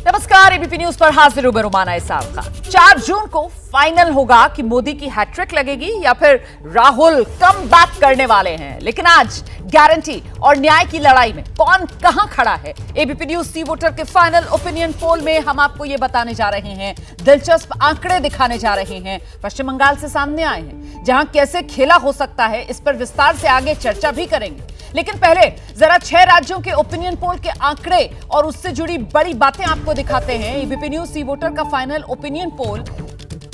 नमस्कार, ABP news पर हाजिर हूं मैं रुमाना इसाक खान। 4 जून को फाइनल होगा कि मोदी की हैट्रिक लगेगी या फिर राहुल कम बैक करने वाले हैं। लेकिन आज गारंटी और न्याय की लड़ाई में कौन कहां खड़ा है, एबीपी न्यूज सी वोटर के फाइनल ओपिनियन पोल में हम आपको ये बताने जा रहे हैं। दिलचस्प आंकड़े दिखाने जा रहे हैं, पश्चिम बंगाल से सामने आए हैं, जहां कैसे खेला हो सकता है इस पर विस्तार से आगे चर्चा भी करेंगे। लेकिन पहले जरा 6 राज्यों के ओपिनियन पोल के आंकड़े और उससे जुड़ी बड़ी बातें आपको दिखाते हैं। एबीपी न्यूज सी वोटर का फाइनल ओपिनियन पोल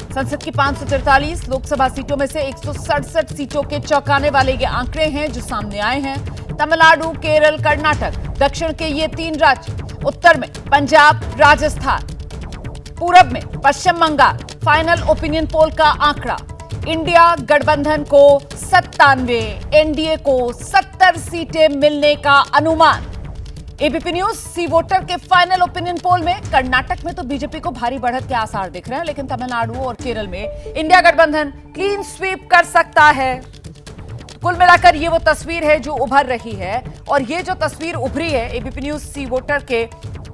संसद की 543 लोकसभा सीटों में से 167 सीटों के चौंकाने वाले ये आंकड़े हैं जो सामने आए हैं। तमिलनाडु, केरल, कर्नाटक, दक्षिण के ये 3 राज्य, उत्तर में पंजाब, राजस्थान, पूरब में पश्चिम बंगाल। फाइनल ओपिनियन पोल का आंकड़ा, इंडिया गठबंधन को 97, एनडीए को 70 सीटें मिलने का अनुमान। एबीपी न्यूज सी वोटर के फाइनल ओपिनियन पोल में कर्नाटक में तो बीजेपी को भारी बढ़त के आसार दिख रहे हैं, लेकिन तमिलनाडु और केरल में इंडिया गठबंधन क्लीन स्वीप कर सकता है। कुल मिलाकर ये वो तस्वीर है जो उभर रही है, और ये जो तस्वीर उभरी है एबीपी न्यूज सी वोटर के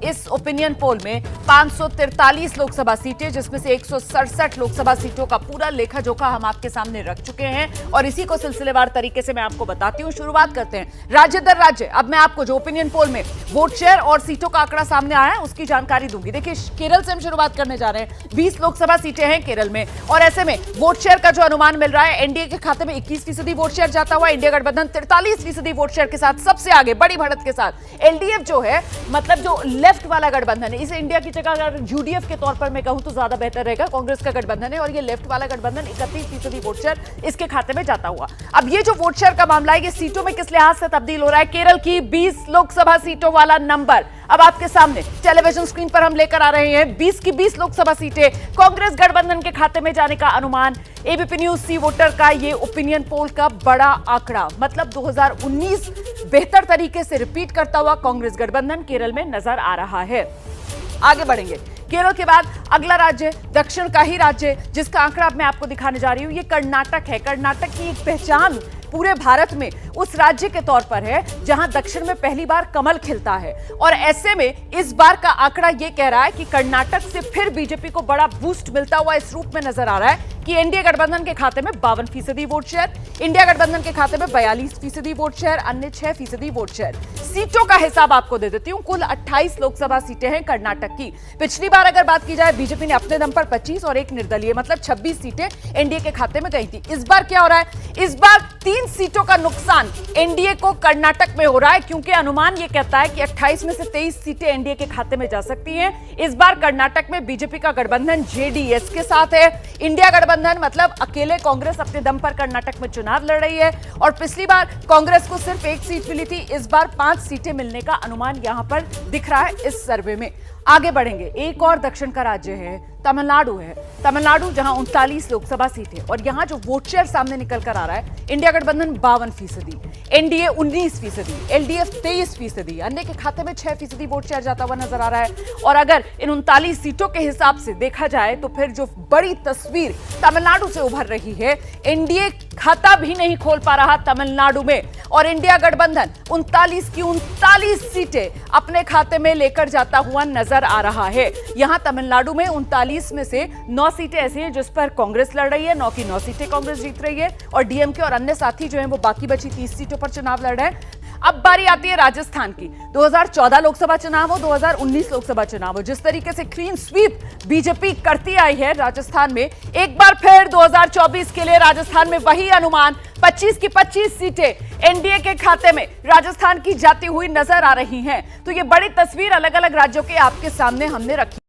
इस ओपिनियन पोल में 543 लोकसभा सीटें, जिसमें से 167 लोकसभा सीटों का पूरा लेखा जोखा हम आपके सामने रख चुके हैं, और इसी को सिलसिलेवार तरीके से मैं आपको बताती हूं। शुरुआत करते हैं राज्य दर राज्य। अब मैं आपको जो ओपिनियन पोल में वोट शेयर और सीटों का आंकड़ा सामने आया है उसकी जानकारी दूंगी। देखिए, केरल से हम शुरुआत करने जा रहे हैं। 20 लोकसभा सीटें हैं केरल में, और ऐसे में वोट शेयर का जो अनुमान मिल रहा है, एनडीए के खाते में 21% वोट शेयर जाता हुआ, इंडिया गठबंधन 43% वोट शेयर के साथ सबसे आगे बड़ी बढ़त के साथ। एलडीएफ जो है, मतलब जो लेफ्ट वाला गठबंधन है, इसे इंडिया की जगह अगर यूडीएफ के तौर पर मैं कहूं तो ज्यादा बेहतर रहेगा, कांग्रेस का गठबंधन है, और ये लेफ्ट वाला गठबंधन 31% वोट शेयर इसके खाते में जाता हुआ। अब ये जो वोट शेयर का मामला है, ये सीटों में किस लिहाज से तब्दील हो रहा है। केरल की 20 लोकसभा सीटों वाला नंबर अब आपके सामने टेलीविजन स्क्रीन पर हम लेकर आ रहे हैं। 20 की 20 लोकसभा सीटें कांग्रेस गठबंधन के खाते में जाने का अनुमान। एबीपी न्यूज सी वोटर का ये ओपिनियन पोल का बड़ा आंकड़ा, मतलब 2019 बेहतर तरीके से रिपीट करता हुआ कांग्रेस गठबंधन केरल में नजर आ रहा है। आगे बढ़ेंगे। केरल के बाद अगला राज्य, दक्षिण का ही राज्य जिसका आंकड़ा अब मैं आपको दिखाने जा रही हूं, ये कर्नाटक है। कर्नाटक की एक पहचान पूरे भारत में उस राज्य के तौर पर है जहां दक्षिण में पहली बार कमल खिलता है, और ऐसे में इस बार का आंकड़ा यह कह रहा है कि कर्नाटक से फिर बीजेपी को बड़ा बूस्ट मिलता हुआ इस रूप में नजर आ रहा है कि एनडीए गठबंधन के खाते में 52% वोट शेयर, इंडिया गठबंधन के खाते में 42% वोट शेयर, अन्य 6% वोट शेयर। सीटों का हिसाब आपको दे देती हूं। कुल 28 लोकसभा सीटें हैं कर्नाटक की। पिछली बार अगर बात की जाए, बीजेपी ने अपने दम पर 25 और एक निर्दलीय, मतलब 26 सीटें एनडीए के खाते में गई थी। इस बार क्या हो रहा है, इस बार 3 सीटों का नुकसान एनडीए को कर्नाटक में हो रहा है, क्योंकि अनुमान यह कहता है कि 28 में से 23 सीटें एनडीए के खाते में जा सकती हैं। इस बार कर्नाटक में बीजेपी का गठबंधन जेडीएस के साथ है। इंडिया गठबंधन मतलब अकेले कांग्रेस अपने दम पर कर्नाटक में चुनाव लड़ रही है, और पिछली बार कांग्रेस को सिर्फ 1 सीट मिली थी, इस बार 5 सीटें मिलने का अनुमान यहां पर दिख रहा है इस सर्वे में। आगे बढ़ेंगे। एक और दक्षिण का राज्य है, तमिलनाडु है। तमिलनाडु जहां 39 लोकसभा सीटें, और यहां जो वोट शेयर सामने निकल कर आ रहा है, इंडिया गठबंधन 52%, एनडीए 19%, एलडीएफ 23%, अन्य के खाते में 6% वोट शेयर जाता हुआ नजर आ रहा है। और अगर इन 39 सीटों के हिसाब से देखा जाए तो फिर जो बड़ी तस्वीर तमिलनाडु से उभर रही है, एनडीए खाता भी नहीं खोल पा रहा तमिलनाडु में, और इंडिया गठबंधन 39 की 39 सीटें अपने खाते में लेकर जाता हुआ नजर आ रहा है। यहां तमिलनाडु में 39 में से 9 सीटें ऐसी हैं जिस पर कांग्रेस लड़ रही है, 9 की 9 सीटें कांग्रेस जीत रही है, और डीएमके और अन्य साथी जो हैं वो बाकी बची 30 सीटों पर चुनाव लड़ रहे हैं। अब बारी आती है राजस्थान की। 2014 लोकसभा चुनाव हो, 2019 लोकसभा चुनाव हो, जिस तरीके से क्लीन स्वीप बीजेपी करती आई है राजस्थान में, एक बार फिर 2024 के लिए राजस्थान में वही अनुमान, 25 की 25 सीटें एनडीए के खाते में राजस्थान की जाती हुई नजर आ रही हैं। तो ये बड़ी तस्वीर अलग अलग राज्यों के आपके सामने हमने रखी।